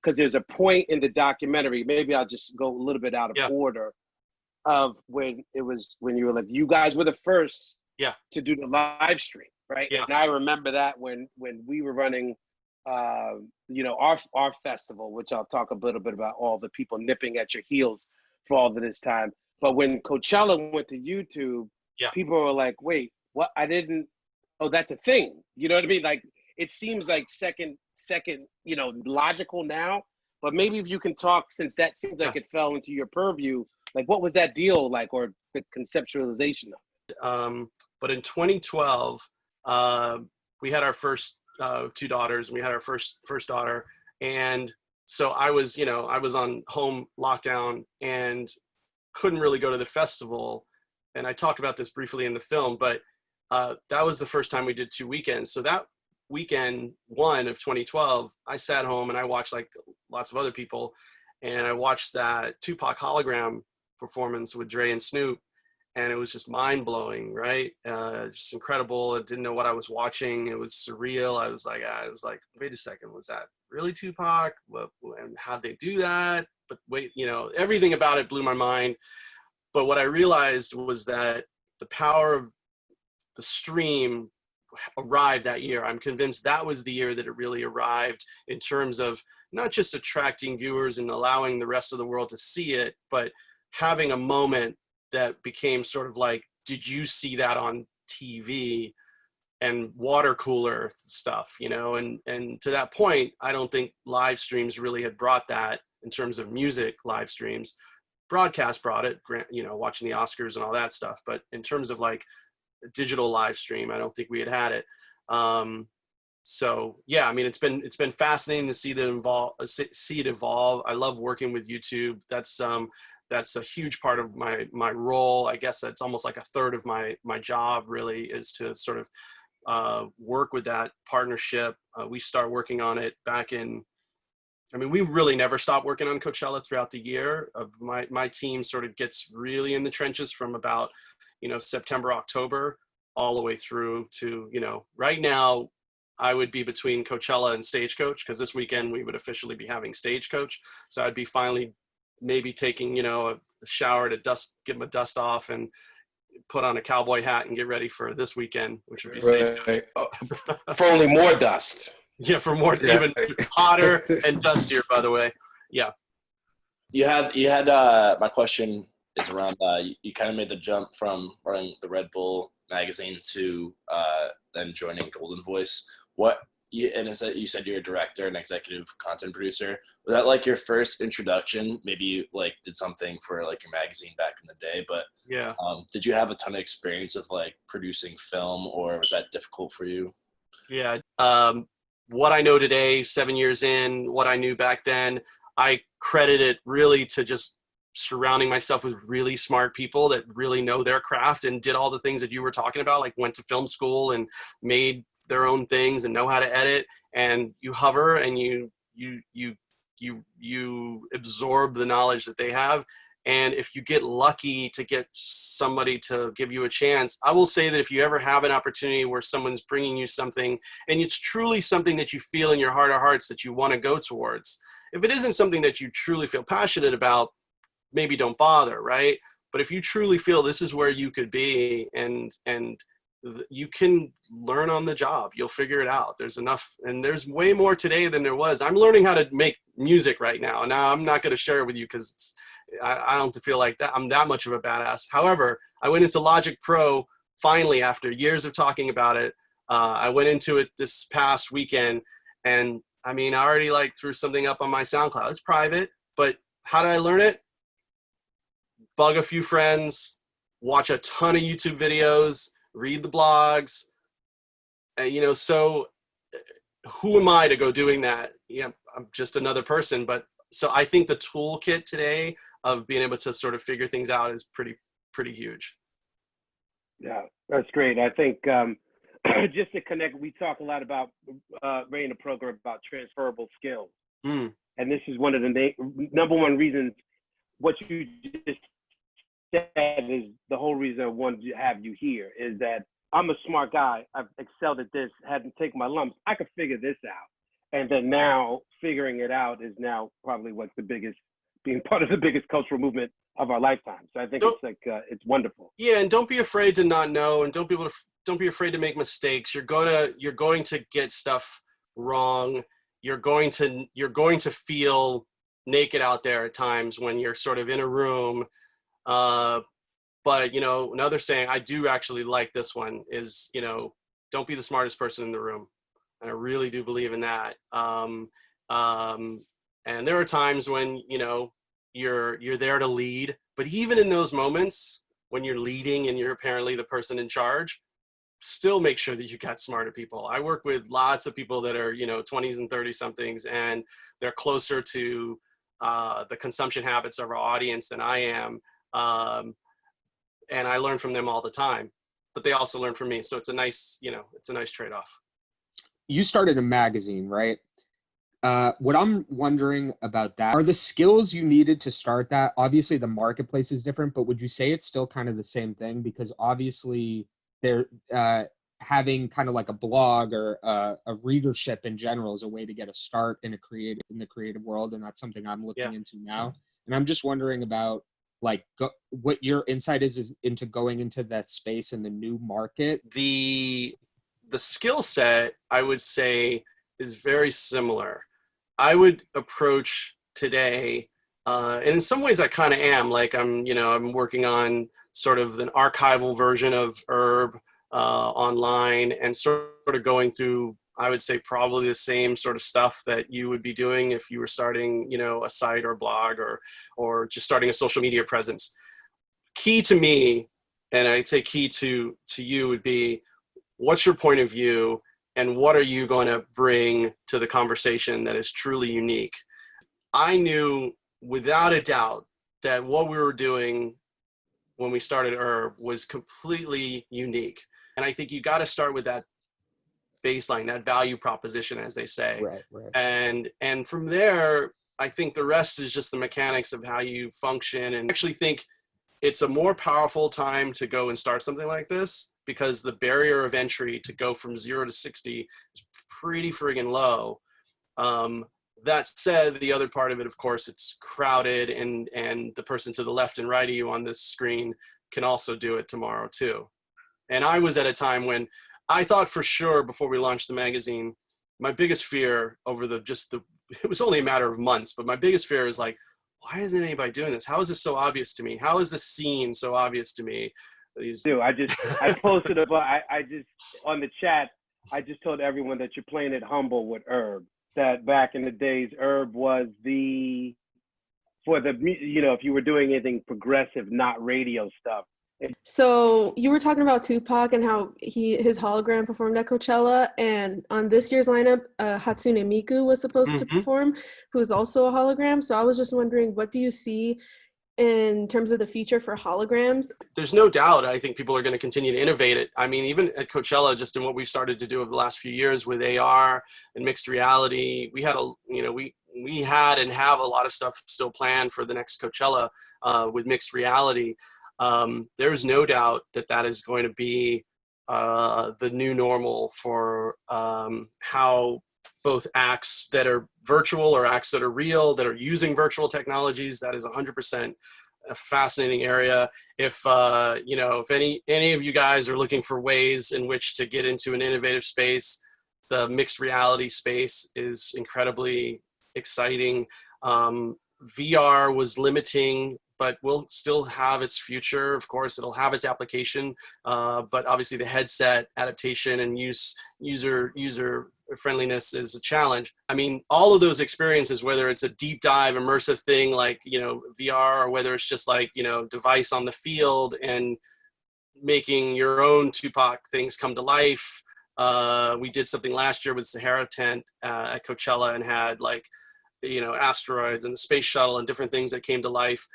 because there's a point in the documentary, maybe I'll just go a little bit out of order, of when you were like, you guys were the first to do the live stream, right? Yeah. And I remember that when we were running, our festival, which I'll talk a little bit about, all the people nipping at your heels for all of this time. But when Coachella went to YouTube, people were like, wait, what? Oh, that's a thing. You know what I mean? Like, it seems like second, logical now, but maybe if you can talk, since that seems like it fell into your purview, like what was that deal like, or the conceptualization of it? But in 2012, we had our first 2 daughters, and we had our first daughter. And so I was on home lockdown and couldn't really go to the festival. And I talked about this briefly in the film, but that was the first time we did 2 weekends. So that weekend 1 of 2012, I sat home and I watched, like lots of other people, and I watched that Tupac hologram performance with Dre and Snoop, and it was just mind-blowing, right? Just incredible. I didn't know what I was watching. It was surreal. I was like, wait a second, was that really Tupac? And how'd they do that? But wait, everything about it blew my mind. But what I realized was that the power of the stream arrived that year. I'm convinced that was the year that it really arrived, in terms of not just attracting viewers and allowing the rest of the world to see it, but having a moment that became sort of like, did you see that on TV, and water cooler stuff, and to that point, I don't think live streams really had brought that in terms of music live streams. Broadcast brought it, watching the Oscars and all that stuff. But in terms of like digital live stream, I don't think we had it. So yeah, I mean, it's been fascinating to see it evolve. I love working with YouTube. That's a huge part of my role. I guess that's almost like a third of my job, really, is to sort of work with that partnership. We start working on it we really never stop working on Coachella throughout the year. My team sort of gets really in the trenches from about, September, October, all the way through to, right now I would be between Coachella and Stagecoach, because this weekend we would officially be having Stagecoach. So I'd be finally maybe taking, a shower to get my dust off and put on a cowboy hat and get ready for this weekend, which would be Stagecoach. For only more dust. Yeah, for more, even hotter and dustier, by the way. Yeah. You had my question is around, you kind of made the jump from running the Red Bull magazine to then joining Golden Voice. You said you're a director and executive content producer. Was that like your first introduction? Maybe you like did something for like your magazine back in the day, but yeah. Did you have a ton of experience with like producing film, or was that difficult for you? Yeah. What I know today, 7 years in, what I knew back then, I credit it really to just surrounding myself with really smart people that really know their craft and did all the things that you were talking about, like went to film school and made their own things and know how to edit, and you hover and you absorb the knowledge that they have. And if you get lucky to get somebody to give you a chance, I will say that if you ever have an opportunity where someone's bringing you something and it's truly something that you feel in your heart of hearts that you want to go towards, if it isn't something that you truly feel passionate about, maybe don't bother, right? But if you truly feel this is where you could be, and you can learn on the job, you'll figure it out. There's enough, and there's way more today than there was. I'm learning how to make music right now. Now I'm not going to share it with you because I don't feel like that I'm that much of a badass. However, I went into Logic Pro finally after years of talking about it. I went into it this past weekend, and I already like threw something up on my SoundCloud. It's private, but how did I learn it? Bug a few friends, watch a ton of YouTube videos, read the blogs, and, so who am I to go doing that? Yeah, I'm just another person. But so I think the toolkit today of being able to sort of figure things out is pretty huge. Yeah, that's great. I think just to connect, we talk a lot about Ray in the program about transferable skills. And this is one of the number one reasons what you just said is the whole reason I wanted to have you here, is that I'm a smart guy. I've excelled at this, hadn't taken my lumps. I could figure this out. And then now figuring it out is now probably what's being part of the biggest cultural movement of our lifetime. So I think it's wonderful. Yeah, and don't be afraid to not know, and don't be afraid to make mistakes. You're going to get stuff wrong. You're going to feel naked out there at times when you're sort of in a room. But another saying I do actually like this one is, don't be the smartest person in the room. And I really do believe in that. And there are times when, you're there to lead, but even in those moments when you're leading and you're apparently the person in charge, still make sure that you got smarter people. I work with lots of people that are, 20s and 30 somethings, and they're closer to the consumption habits of our audience than I am. And I learn from them all the time, but they also learn from me. So it's a nice trade-off. You started a magazine, right? What I'm wondering about that, are the skills you needed to start that, obviously the marketplace is different, but would you say it's still kind of the same thing? Because obviously they're having kind of like a blog or a readership in general is a way to get a start in the creative world. And that's something I'm looking into now. And I'm just wondering about what your insight is into going into that space in the new market. The skill set, I would say, is very similar. I would approach today, and in some ways I kind of am, like I'm working on sort of an archival version of Herb online, and sort of going through, I would say, probably the same sort of stuff that you would be doing if you were starting, a site or a blog or just starting a social media presence. Key to me, and I'd say key to you would be, what's your point of view? And what are you going to bring to the conversation that is truly unique? I knew without a doubt that what we were doing when we started Herb was completely unique. And I think you got to start with that baseline, that value proposition, as they say. Right. And from there, I think the rest is just the mechanics of how you function. And I actually think it's a more powerful time to go and start something like this, because the barrier of entry to go from 0 to 60 is pretty friggin' low. That said, the other part of it, of course, it's crowded, and the person to the left and right of you on this screen can also do it tomorrow too. And I was at a time when I thought for sure before we launched the magazine, my biggest fear it was only a matter of months, but my biggest fear is like, why isn't anybody doing this? How is this so obvious to me? How is the scene so obvious to me? I posted I just on the chat, I just told everyone that you're playing it humble with Herb. That back in the days, Herb was if you were doing anything progressive, not radio stuff. So you were talking about Tupac and how his hologram performed at Coachella, and on this year's lineup, Hatsune Miku was supposed to perform, who's also a hologram. So I was just wondering, what do you see in terms of the future for holograms? There's no doubt. I think people are going to continue to innovate it. I mean, even at Coachella, just in what we've started to do over the last few years with AR and mixed reality, we had we had and have a lot of stuff still planned for the next Coachella with mixed reality. There's no doubt that is going to be the new normal for how both acts that are virtual or acts that are real, that are using virtual technologies. That is 100% a fascinating area. If any of you guys are looking for ways in which to get into an innovative space, the mixed reality space is incredibly exciting. VR was limiting, but will still have its future. Of course, it'll have its application, but obviously the headset adaptation and user friendliness is a challenge. I mean, all of those experiences, whether it's a deep dive immersive thing like, VR, or whether it's just like, device on the field and making your own Tupac things come to life. We did something last year with Sahara Tent at Coachella and had asteroids and the space shuttle and different things that came to life.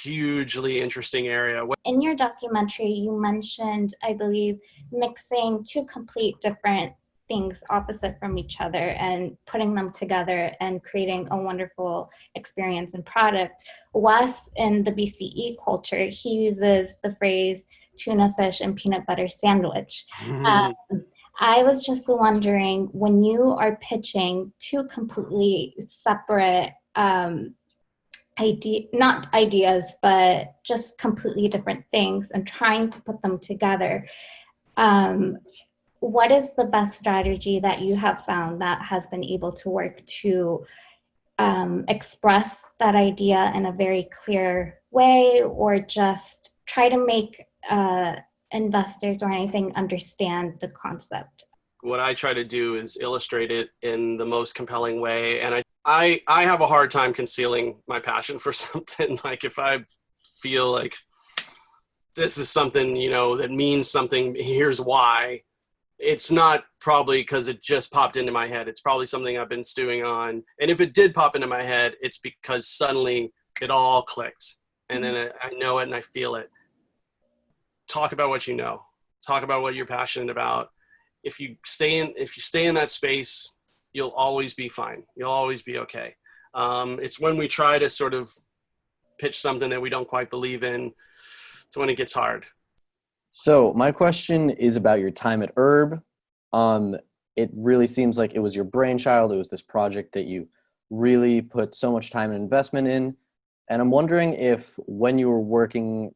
Hugely interesting area. In your documentary, you mentioned, I believe, mixing two complete different things opposite from each other and putting them together and creating a wonderful experience and product. Wes, in the BCE culture, he uses the phrase tuna fish and peanut butter sandwich. I was just wondering, when you are pitching two completely separate not ideas, but just completely different things and trying to put them together, what is the best strategy that you have found that has been able to work to express that idea in a very clear way, or just try to make investors or anything understand the concept? What I try to do is illustrate it in the most compelling way. And I have a hard time concealing my passion for something. Like if I feel like this is something, that means something, here's why. It's not probably because it just popped into my head. It's probably something I've been stewing on. And if it did pop into my head, it's because suddenly it all clicked. And then I know it and I feel it. Talk about what you know. Talk about what you're passionate about. If you stay in that space, you'll always be fine. You'll always be okay. It's when we try to sort of pitch something that we don't quite believe in, it's when it gets hard. So my question is about your time at Herb. It really seems like it was your brainchild. It was this project that you really put so much time and investment in. And I'm wondering if when you were working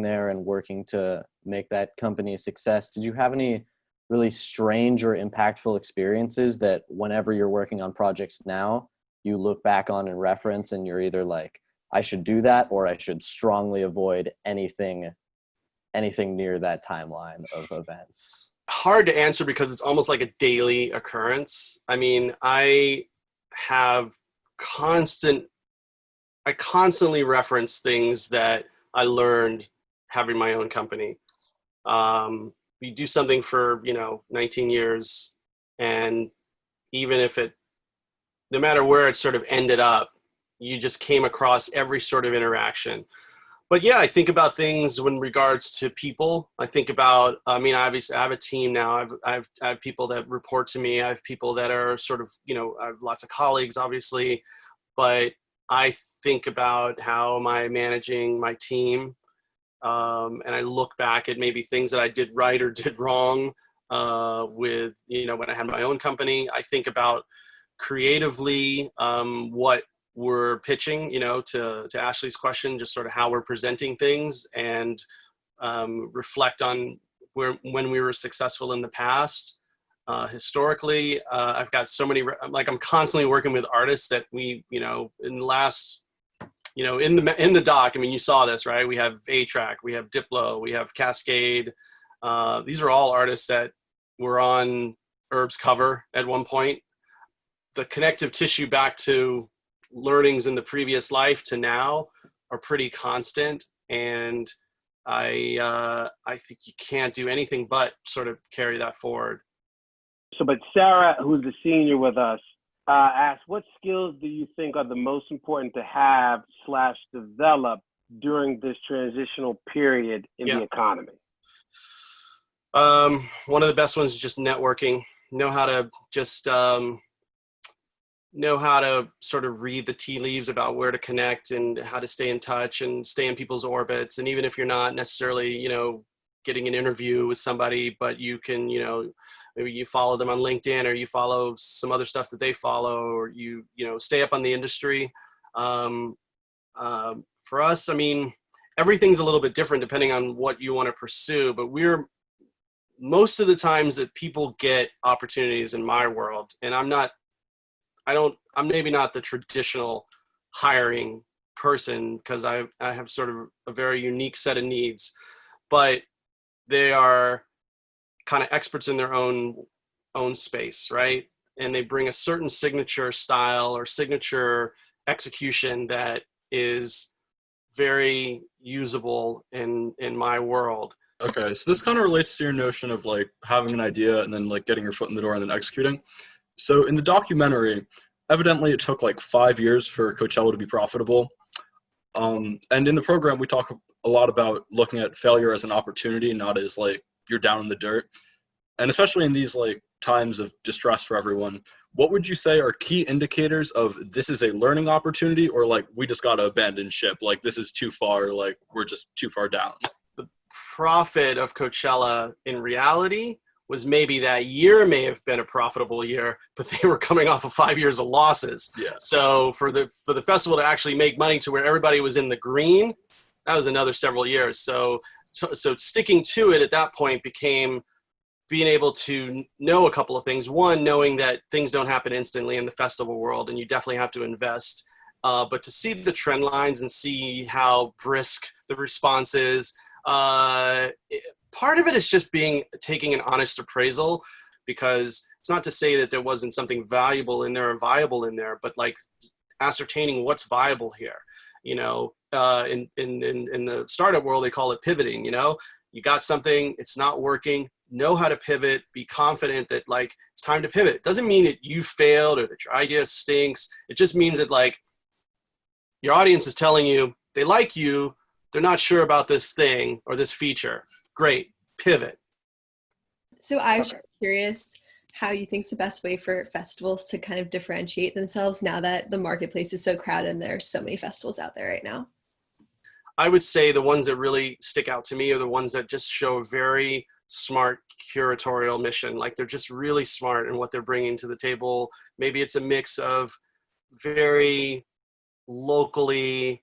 there and working to make that company a success, did you have any really strange or impactful experiences that whenever you're working on projects now, you look back on and reference and you're either like, I should do that, or I should strongly avoid anything near that timeline of events? Hard to answer because it's almost like a daily occurrence. I mean, I constantly reference things that I learned having my own company. We do something for, 19 years, and even if no matter where it sort of ended up, you just came across every sort of interaction. But yeah, I think about things in regards to people. I think about, obviously I have a team now. I have people that report to me. I have people that are sort of, I have lots of colleagues, obviously, but I think about how am I managing my team. And I look back at maybe things that I did right or did wrong with, when I had my own company. I think about creatively what we're pitching, to Ashley's question, just sort of how we're presenting things, and reflect on when we were successful in the past. Historically, I've got so many, I'm constantly working with artists that we, in the last, in the doc, you saw this, right? We have A-Track, we have Diplo, we have Cascade. These are all artists that were on Herb's cover at one point. The connective tissue back to learnings in the previous life to now are pretty constant. And I think you can't do anything but sort of carry that forward. So, but Sarah, who's the senior with us, asked, what skills do you think are the most important to have / develop during this transitional period in the economy? One of the best ones is just networking. Know how to sort of read the tea leaves about where to connect and how to stay in touch and stay in people's orbits. And even if you're not necessarily, getting an interview with somebody, but you can, maybe you follow them on LinkedIn, or you follow some other stuff that they follow, or you stay up on the industry. For us, everything's a little bit different depending on what you want to pursue, but most of the times that people get opportunities in my world, and I'm maybe not the traditional hiring person because I have sort of a very unique set of needs, but they are kind of experts in their own space, right? And they bring a certain signature style or signature execution that is very usable in my world. Okay, so this kind of relates to your notion of like having an idea and then like getting your foot in the door and then executing. So in the documentary, evidently it took like 5 years for Coachella to be profitable. And in the program, we talk a lot about looking at failure as an opportunity, not as like you're down in the dirt. And especially in these like times of distress for everyone, what would you say are key indicators of this is a learning opportunity, or like we just got to abandon ship, like this is too far, like we're just too far down? The profit of Coachella in reality was maybe that year may have been a profitable year, but they were coming off of 5 years of losses. Yeah. So for the festival to actually make money to where everybody was in the green, that was another several years. So sticking to it at that point became being able to know a couple of things. One, knowing that things don't happen instantly in the festival world, and you definitely have to invest. But to see the trend lines and see how brisk the response is, part of it is just taking an honest appraisal, because it's not to say that there wasn't something valuable in there or viable in there, but like ascertaining what's viable here. You know, in the startup world, they call it pivoting. You know, you got something, it's not working, know how to pivot, be confident that like it's time to pivot. It doesn't mean that you failed or that your idea stinks. It just means that like your audience is telling you they like you, they're not sure about this thing or this feature. Great, pivot. So I was just curious how you think the best way for festivals to kind of differentiate themselves now that the marketplace is so crowded and there's so many festivals out there right now. I would say the ones that really stick out to me are the ones that just show a very smart curatorial mission. Like they're just really smart in what they're bringing to the table. Maybe it's a mix of very locally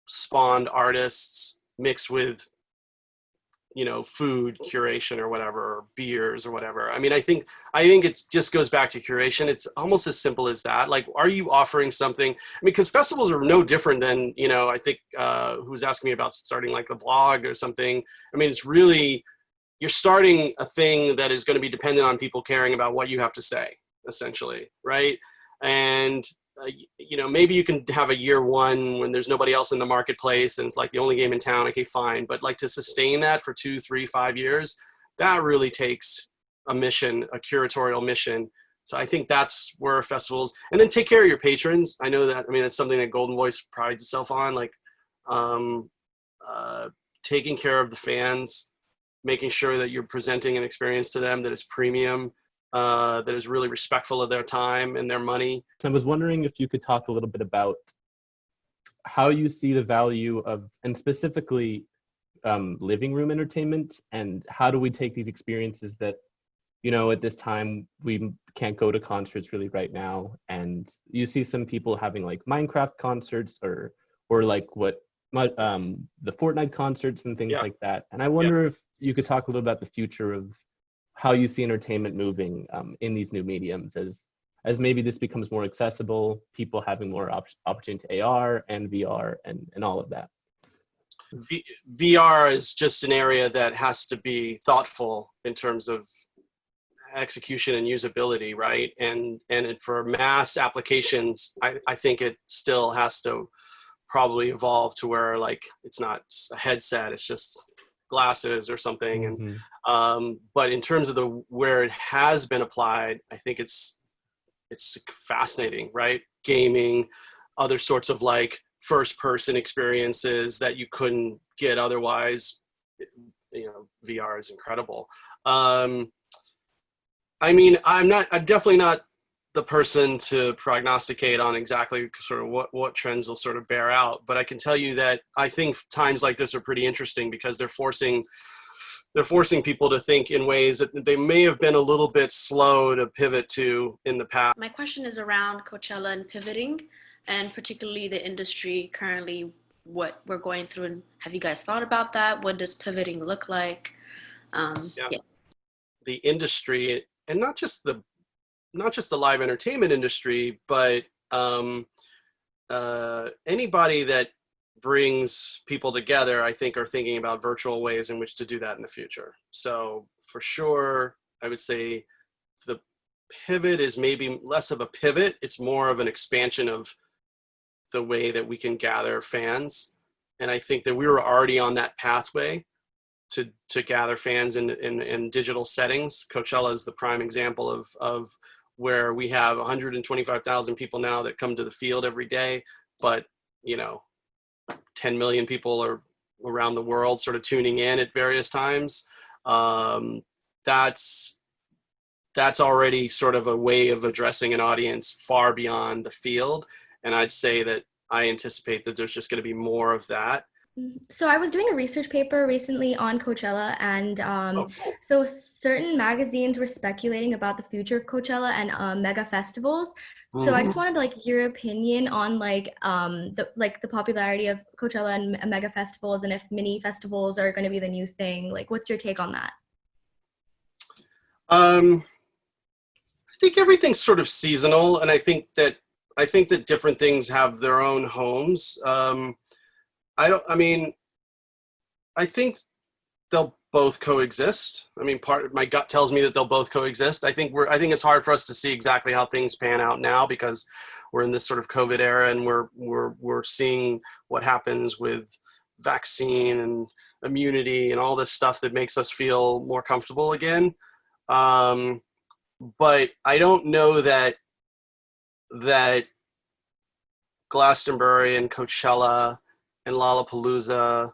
spawned artists mixed with, you know, food curation or whatever, or beers or whatever. I mean, I think it just goes back to curation. It's almost as simple as that. Like, are you offering something? I mean, because festivals are no different than, you know, I think who was asking me about starting like a blog or something. I mean, it's really, you're starting a thing that is going to be dependent on people caring about what you have to say, essentially, right? And you know, maybe you can have a year one when there's nobody else in the marketplace and it's like the only game in town. Okay, fine. But like to sustain that for 2, 3, 5 years, that really takes a mission, a curatorial mission. So I think that's where festivals, and then take care of your patrons. I know that, I mean, that's something that Golden Voice prides itself on, like taking care of the fans, making sure that you're presenting an experience to them that is premium, that is really respectful of their time and their money. So I was wondering if you could talk a little bit about how you see the value of, and specifically living room entertainment, and how do we take these experiences that, you know, at this time we can't go to concerts really right now, and you see some people having like Minecraft concerts or like what the Fortnite concerts and things like that. And I wonder if you could talk a little about the future of how you see entertainment moving in these new mediums as maybe this becomes more accessible, people having more opportunity to AR and VR and all of that. VR is just an area that has to be thoughtful in terms of execution and usability, right? And for mass applications, I think it still has to probably evolve to where like it's not a headset, it's just glasses or something. And but in terms of where it has been applied, I think it's fascinating, right? Gaming, other sorts of like first person experiences that you couldn't get otherwise. You know, VR is incredible. I mean, I'm definitely not the person to prognosticate on exactly sort of what trends will sort of bear out. But I can tell you that I think times like this are pretty interesting because they're forcing people to think in ways that they may have been a little bit slow to pivot to in the past. My question is around Coachella and pivoting, and particularly the industry currently, what we're going through. And have you guys thought about that? What does pivoting look like? The industry, and not just the live entertainment industry, but anybody that brings people together, I think, are thinking about virtual ways in which to do that in the future. So for sure, I would say the pivot is maybe less of a pivot. It's more of an expansion of the way that we can gather fans. And I think that we were already on that pathway to gather fans in digital settings. Coachella is the prime example of where we have 125,000 people now that come to the field every day, but, you know, 10 million people are around the world sort of tuning in at various times. That's already sort of a way of addressing an audience far beyond the field. And I'd say that I anticipate that there's just going to be more of that. So I was doing a research paper recently on Coachella, and Cool. so certain magazines were speculating about the future of Coachella and mega festivals. So I just wanted like your opinion on like the popularity of Coachella and mega festivals, and if mini festivals are going to be the new thing. Like, what's your take on that? I think everything's sort of seasonal, and I think that different things have their own homes. I think they'll both coexist. I mean, part of my gut tells me that they'll both coexist. I think it's hard for us to see exactly how things pan out now because we're in this sort of COVID era, and we're seeing what happens with vaccine and immunity and all this stuff that makes us feel more comfortable again. But I don't know that Glastonbury and Coachella and Lollapalooza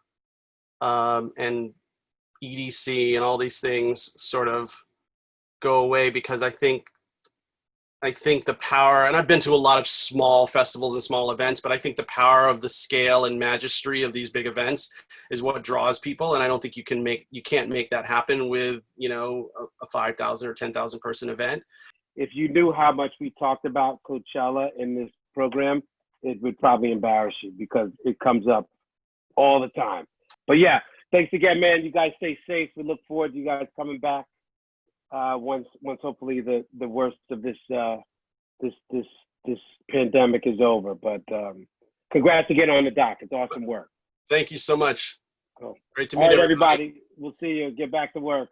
and EDC and all these things sort of go away, because I think the power, and I've been to a lot of small festivals and small events, but I think the power of the scale and majesty of these big events is what draws people. And I don't think you can't make that happen with, a 5,000 or 10,000 person event. If you knew how much we talked about Coachella in this program, it would probably embarrass you because it comes up all the time. But yeah, thanks again, man. You guys stay safe. We look forward to you guys coming back once hopefully the worst of this pandemic is over. But congrats again on the doc. It's awesome work. Thank you so much. Cool. Great to meet all right, everybody. We'll see you. Get back to work.